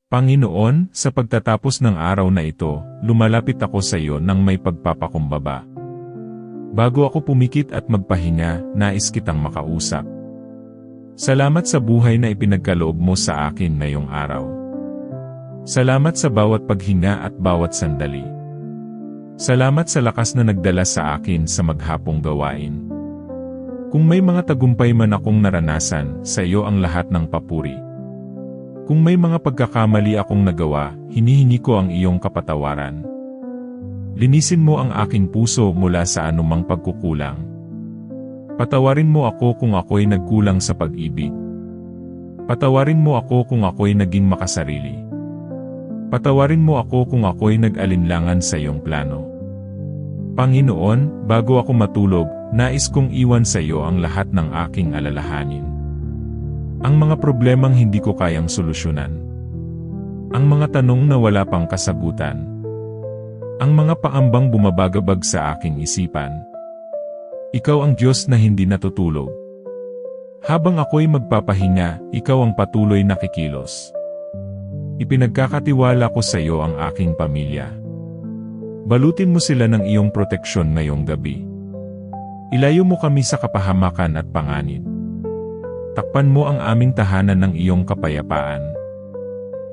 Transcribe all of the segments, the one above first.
Panginoon, sa pagtatapos ng araw na ito, lumalapit ako sa iyo nang may pagpapakumbaba. Bago ako pumikit at magpahinga, nais kitang makausap. Salamat sa buhay na ipinagkaloob mo sa akin ngayong araw. Salamat sa bawat paghinga at bawat sandali. Salamat sa lakas na nagdala sa akin sa maghapong gawain. Kung may mga tagumpay man akong naranasan, sa iyo ang lahat ng papuri. Kung may mga pagkakamali akong nagawa, hinihingi ko ang iyong kapatawaran. Linisin mo ang aking puso mula sa anumang pagkukulang. Patawarin mo ako kung ako'y nagkulang sa pag-ibig. Patawarin mo ako kung ako'y naging makasarili. Patawarin mo ako kung ako'y nag-alinlangan sa iyong plano. Panginoon, bago ako matulog, nais kong iwan sa iyo ang lahat ng aking alalahanin. Ang mga problemang hindi ko kayang solusyonan. Ang mga tanong na wala pang kasagutan. Ang mga paambang bumabagabag sa aking isipan. Ikaw ang Diyos na hindi natutulog. Habang ako'y magpapahinga, ikaw ang patuloy na kikilos. Ipinagkakatiwala ko sa iyo ang aking pamilya. Balutin mo sila ng iyong proteksyon ngayong gabi. Ilayo mo kami sa kapahamakan at panganib. Takpan mo ang aming tahanan ng iyong kapayapaan.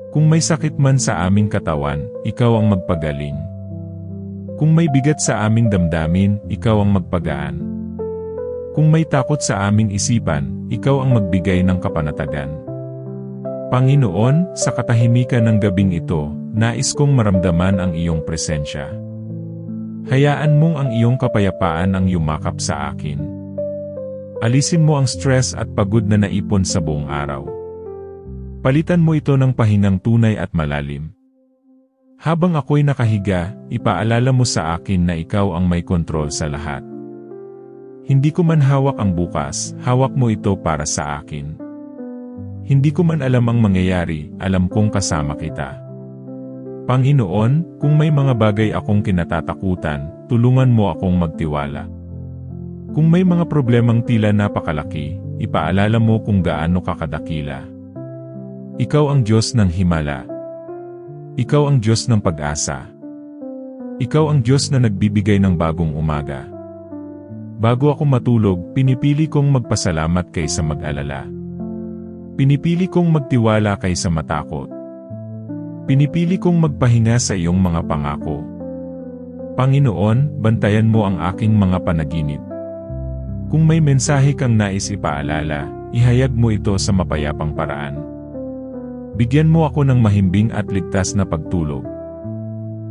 Kung may sakit man sa aming katawan, ikaw ang magpagaling. Kung may bigat sa aming damdamin, ikaw ang magpagaan. Kung may takot sa aming isipan, ikaw ang magbigay ng kapanatagan. Panginoon, sa katahimikan ng gabing ito, nais kong maramdaman ang iyong presensya. Hayaan mong ang iyong kapayapaan ang yumakap sa akin. Alisin mo ang stress at pagod na naipon sa buong araw. Palitan mo ito ng pahingang tunay at malalim. Habang ako'y nakahiga, ipaalala mo sa akin na ikaw ang may kontrol sa lahat. Hindi ko man hawak ang bukas, hawak mo ito para sa akin. Hindi ko man alam ang mangyayari, alam kong kasama kita. Panginoon, kung may mga bagay akong kinatatakutan, tulungan mo akong magtiwala. Kung may mga problemang tila napakalaki, ipaalala mo kung gaano kakadakila. Ikaw ang Diyos ng himala. Ikaw ang Diyos ng pag-asa. Ikaw ang Diyos na nagbibigay ng bagong umaga. Bago ako matulog, pinipili kong magpasalamat kaysa mag-alala. Pinipili kong magtiwala kaysa matakot. Pinipili kong magpahinga sa iyong mga pangako. Panginoon, bantayan mo ang aking mga panaginip. Kung may mensahe kang nais ipaalala, ihayag mo ito sa mapayapang paraan. Bigyan mo ako ng mahimbing at ligtas na pagtulog.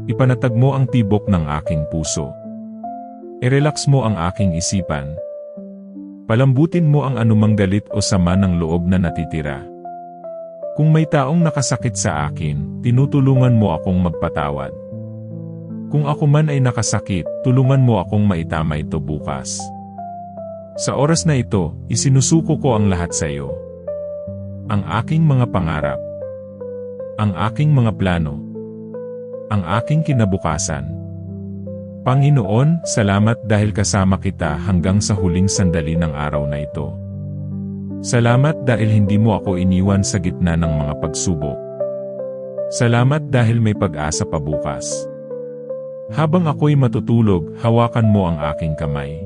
Ipanatag mo ang tibok ng aking puso. I-relax mo ang aking isipan. Palambutin mo ang anumang galit o sama ng loob na natitira. Kung may taong nakasakit sa akin, tinutulungan mo akong magpatawad. Kung ako man ay nakasakit, tulungan mo akong maitama ito bukas. Sa oras na ito, isinusuko ko ang lahat sa iyo. Ang aking mga pangarap. Ang aking mga plano. Ang aking kinabukasan. Panginoon, salamat dahil kasama kita hanggang sa huling sandali ng araw na ito. Salamat dahil hindi mo ako iniwan sa gitna ng mga pagsubok. Salamat dahil may pag-asa pa bukas. Habang ako'y matutulog, hawakan mo ang aking kamay.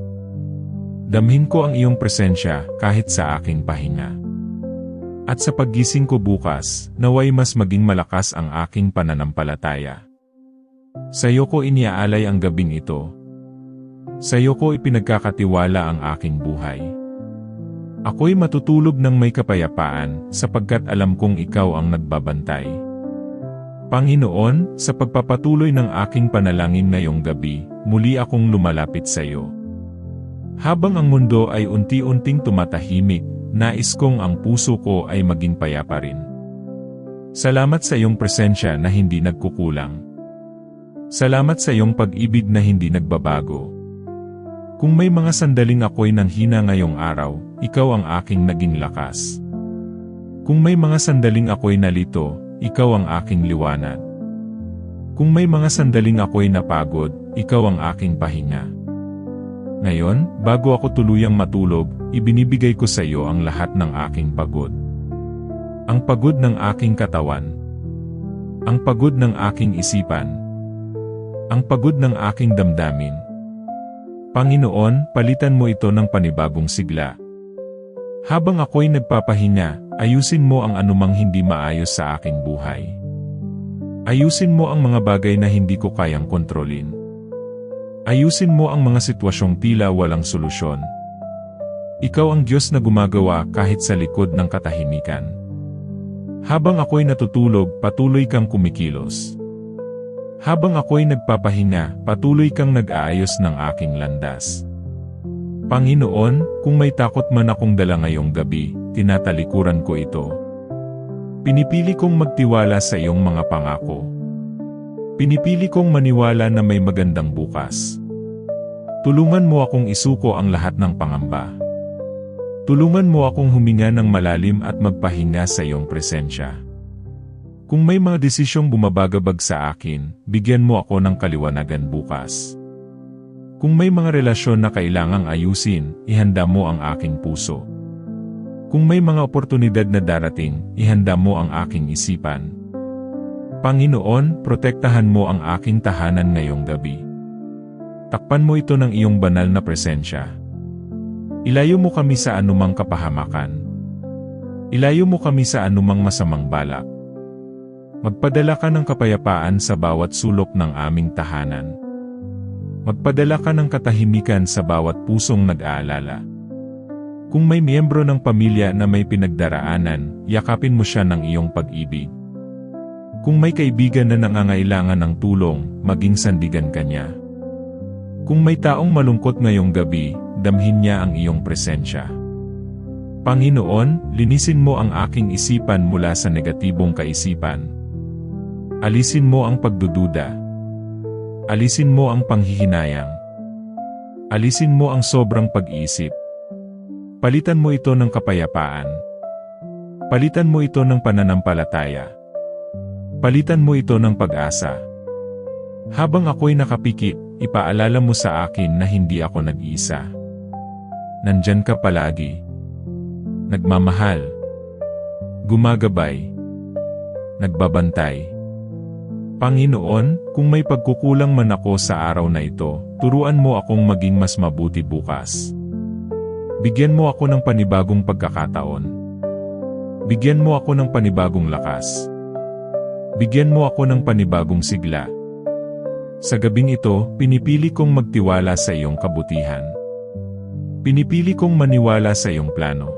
Damhin ko ang iyong presensya kahit sa aking pahinga. At sa paggising ko bukas, naway mas maging malakas ang aking pananampalataya. Sa iyo ko iniaalay ang gabing ito. Sa iyo ko ipinagkakatiwala ang aking buhay. Ako'y matutulog ng may kapayapaan sapagkat alam kong ikaw ang nagbabantay. Panginoon, sa pagpapatuloy ng aking panalangin ngayong gabi, muli akong lumalapit sa iyo. Habang ang mundo ay unti-unting tumatahimik, nais kong ang puso ko ay maging payapa rin. Salamat sa iyong presensya na hindi nagkukulang. Salamat sa iyong pag-ibig na hindi nagbabago. Kung may mga sandaling ako'y nanghina ngayong araw, ikaw ang aking naging lakas. Kung may mga sandaling ako'y nalito, ikaw ang aking liwanag. Kung may mga sandaling ako'y napagod, ikaw ang aking pahinga. Ngayon, bago ako tuluyang matulog, ibinibigay ko sa iyo ang lahat ng aking pagod. Ang pagod ng aking katawan. Ang pagod ng aking isipan. Ang pagod ng aking damdamin. Panginoon, palitan mo ito ng panibagong sigla. Habang ako'y nagpapahinga, ayusin mo ang anumang hindi maayos sa aking buhay. Ayusin mo ang mga bagay na hindi ko kayang kontrolin. Ayusin mo ang mga sitwasyong tila walang solusyon. Ikaw ang Diyos na gumagawa kahit sa likod ng katahimikan. Habang ako'y natutulog, patuloy kang kumikilos. Habang ako'y nagpapahinga, patuloy kang nag-aayos ng aking landas. Panginoon, kung may takot man akong dala ngayong gabi, tinatalikuran ko ito. Pinipili kong magtiwala sa iyong mga pangako. Pinipili kong maniwala na may magandang bukas. Tulungan mo akong isuko ang lahat ng pangamba. Tulungan mo akong huminga ng malalim at magpahinga sa iyong presensya. Kung may mga desisyong bumabagabag sa akin, bigyan mo ako ng kaliwanagan bukas. Kung may mga relasyon na kailangang ayusin, ihanda mo ang aking puso. Kung may mga oportunidad na darating, ihanda mo ang aking isipan. Panginoon, protektahan mo ang aking tahanan ngayong gabi. Takpan mo ito ng iyong banal na presensya. Ilayo mo kami sa anumang kapahamakan. Ilayo mo kami sa anumang masamang balak. Magpadala ka ng kapayapaan sa bawat sulok ng aming tahanan. Magpadala ka ng katahimikan sa bawat pusong nag-aalala. Kung may miyembro ng pamilya na may pinagdaraanan, yakapin mo siya ng iyong pag-ibig. Kung may kaibigan na nangangailangan ng tulong, maging sandigan ka niya. Kung may taong malungkot ngayong gabi, damhin niya ang iyong presensya. Panginoon, linisin mo ang aking isipan mula sa negatibong kaisipan. Alisin mo ang pagdududa. Alisin mo ang panghihinayang. Alisin mo ang sobrang pag-iisip. Palitan mo ito ng kapayapaan. Palitan mo ito ng pananampalataya. Palitan mo ito ng pag-asa. Habang ako'y nakapikit, ipaalala mo sa akin na hindi ako nag-iisa. Nandyan ka palagi. Nagmamahal. Gumagabay. Nagbabantay. Panginoon, kung may pagkukulang man ako sa araw na ito, turuan mo akong maging mas mabuti bukas. Bigyan mo ako ng panibagong pagkakataon. Bigyan mo ako ng panibagong lakas. Bigyan mo ako ng panibagong sigla. Sa gabing ito, pinipili kong magtiwala sa iyong kabutihan. Pinipili kong maniwala sa iyong plano.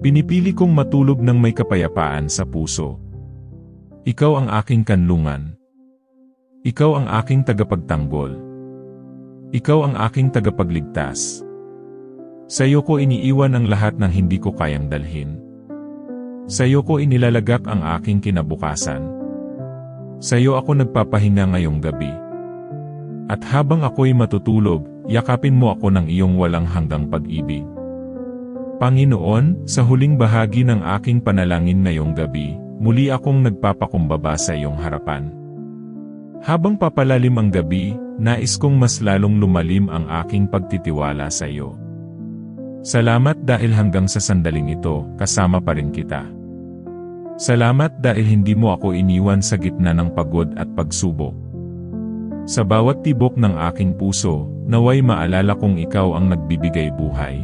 Pinipili kong matulog ng may kapayapaan sa puso. Ikaw ang aking kanlungan. Ikaw ang aking tagapagtanggol. Ikaw ang aking tagapagligtas. Sa iyo ko iniiwan ang lahat ng hindi ko kayang dalhin. Sa iyo ko inilalagak ang aking kinabukasan. Sa iyo ako nagpapahinga ngayong gabi. At habang ako'y matutulog, yakapin mo ako ng iyong walang hanggang pag-ibig. Panginoon, sa huling bahagi ng aking panalangin ngayong gabi, muli akong nagpapakumbaba sa iyong harapan. Habang papalalim ang gabi, nais kong mas lalong lumalim ang aking pagtitiwala sa iyo. Salamat dahil hanggang sa sandaling ito, kasama pa rin kita. Salamat dahil hindi mo ako iniwan sa gitna ng pagod at pagsubok. Sa bawat tibok ng aking puso, naway maalala kong ikaw ang nagbibigay buhay.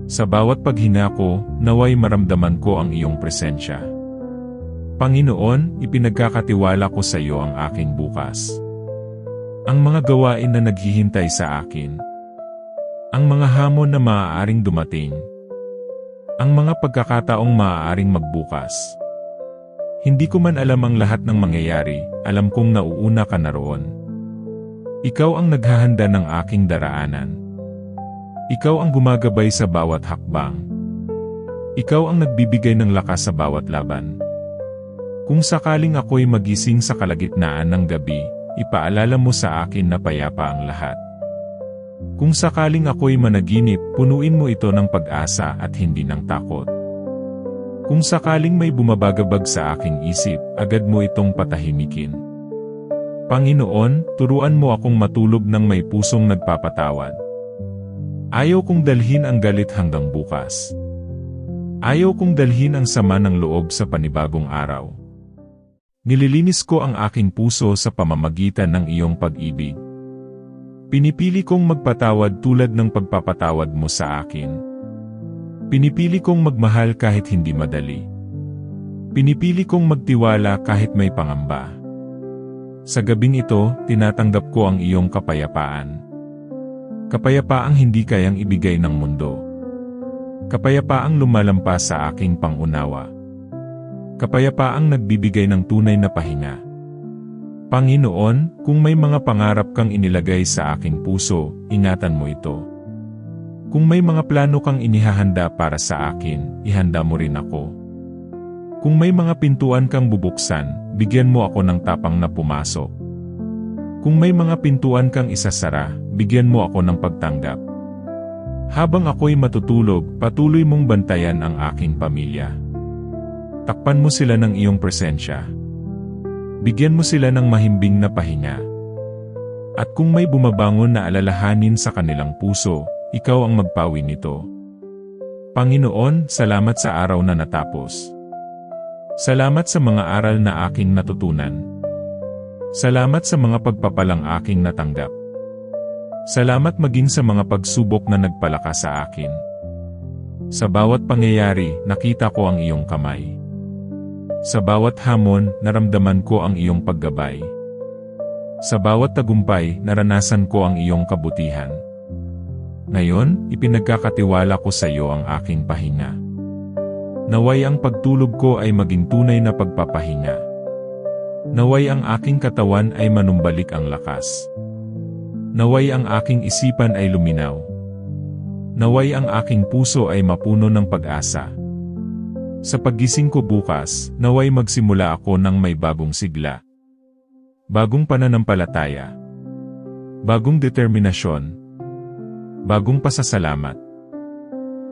Sa bawat paghinga ko, naway maramdaman ko ang iyong presensya. Panginoon, ipinagkakatiwala ko sa iyo ang aking bukas. Ang mga gawain na naghihintay sa akin. Ang mga hamon na maaaring dumating. Ang mga pagkakataong maaaring magbukas. Hindi ko man alam ang lahat ng mangyayari, alam kong nauuna ka na roon. Ikaw ang naghahanda ng aking daraanan. Ikaw ang gumagabay sa bawat hakbang. Ikaw ang nagbibigay ng lakas sa bawat laban. Kung sakaling ako'y magising sa kalagitnaan ng gabi, ipaalala mo sa akin na payapa ang lahat. Kung sakaling ako'y managinip, punuin mo ito ng pag-asa at hindi ng takot. Kung sakaling may bumabagabag sa aking isip, agad mo itong patahimikin. Panginoon, turuan mo akong matulog ng may pusong nagpapatawad. Ayaw kong dalhin ang galit hanggang bukas. Ayaw kong dalhin ang sama ng loob sa panibagong araw. Nililinis ko ang aking puso sa pamamagitan ng iyong pag-ibig. Pinipili kong magpatawad tulad ng pagpapatawad mo sa akin. Pinipili kong magmahal kahit hindi madali. Pinipili kong magtiwala kahit may pangamba. Sa gabing ito, tinatanggap ko ang iyong kapayapaan. Kapayapaang hindi kayang ibigay ng mundo. Kapayapaang lumalampas sa aking pangunawa. Kapayapaang nagbibigay ng tunay na pahinga. Panginoon, kung may mga pangarap kang inilagay sa aking puso, ingatan mo ito. Kung may mga plano kang inihahanda para sa akin, ihanda mo rin ako. Kung may mga pintuan kang bubuksan, bigyan mo ako ng tapang na pumasok. Kung may mga pintuan kang isasara, bigyan mo ako ng pagtanggap. Habang ako'y matutulog, patuloy mong bantayan ang aking pamilya. Takpan mo sila ng iyong presensya. Bigyan mo sila ng mahimbing na pahinga. At kung may bumabangon na alalahanin sa kanilang puso, ikaw ang magpawi nito. Panginoon, salamat sa araw na natapos. Salamat sa mga aral na aking natutunan. Salamat sa mga pagpapalang aking natanggap. Salamat maging sa mga pagsubok na nagpalakas sa akin. Sa bawat pangyayari, nakita ko ang iyong kamay. Sa bawat hamon, naramdaman ko ang iyong paggabay. Sa bawat tagumpay, naranasan ko ang iyong kabutihan. Ngayon, ipinagkakatiwala ko sa iyo ang aking pahinga. Naway ang pagtulog ko ay maging tunay na pagpapahinga. Naway ang aking katawan ay manumbalik ang lakas. Naway ang aking isipan ay luminaw. Naway ang aking puso ay mapuno ng pag-asa. Sa paggising ko bukas, naway magsimula ako ng may bagong sigla. Bagong pananampalataya. Bagong determinasyon. Bagong pasasalamat.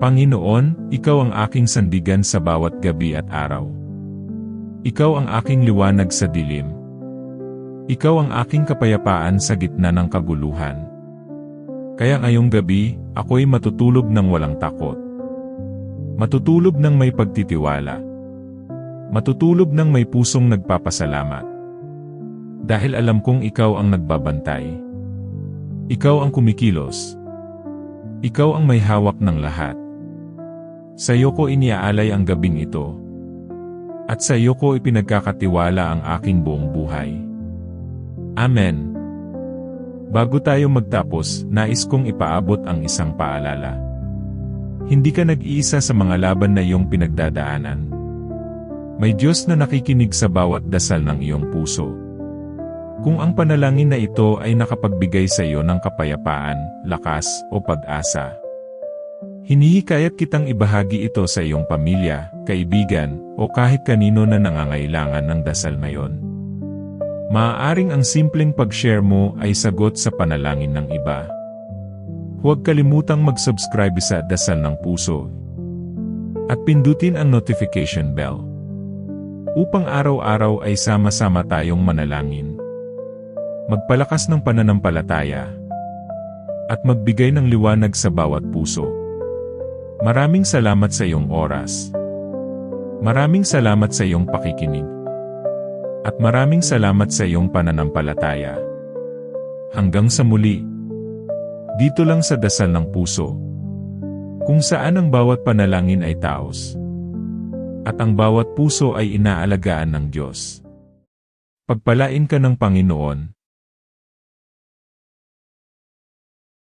Panginoon, Ikaw ang aking sandigan sa bawat gabi at araw. Ikaw ang aking liwanag sa dilim. Ikaw ang aking kapayapaan sa gitna ng kaguluhan. Kaya ngayong gabi, ako'y matutulog ng walang takot. Matutulog ng may pagtitiwala. Matutulog ng may pusong nagpapasalamat. Dahil alam kong ikaw ang nagbabantay. Ikaw ang kumikilos. Ikaw ang may hawak ng lahat. Sa iyo ko iniaalay ang gabing ito. At sa iyo ko ipinagkakatiwala ang aking buong buhay. Amen. Bago tayo magtapos, nais kong ipaabot ang isang paalala. Hindi ka nag-iisa sa mga laban na iyong pinagdadaanan. May Diyos na nakikinig sa bawat dasal ng iyong puso. Kung ang panalangin na ito ay nakapagbigay sa iyo ng kapayapaan, lakas, o pag-asa, hinihikayat kitang ibahagi ito sa iyong pamilya, kaibigan, o kahit kanino na nangangailangan ng dasal na iyon. Maaaring ang simpleng pag-share mo ay sagot sa panalangin ng iba. Huwag kalimutang mag-subscribe sa Dasal ng Puso at pindutin ang notification bell upang araw-araw ay sama-sama tayong manalangin, magpalakas ng pananampalataya, at magbigay ng liwanag sa bawat puso. Maraming salamat sa iyong oras. Maraming salamat sa iyong pakikinig. At maraming salamat sa iyong pananampalataya. Hanggang sa muli. Dito lang sa Dasal ng Puso, kung saan ang bawat panalangin ay taos, at ang bawat puso ay inaalagaan ng Diyos. Pagpalain ka ng Panginoon.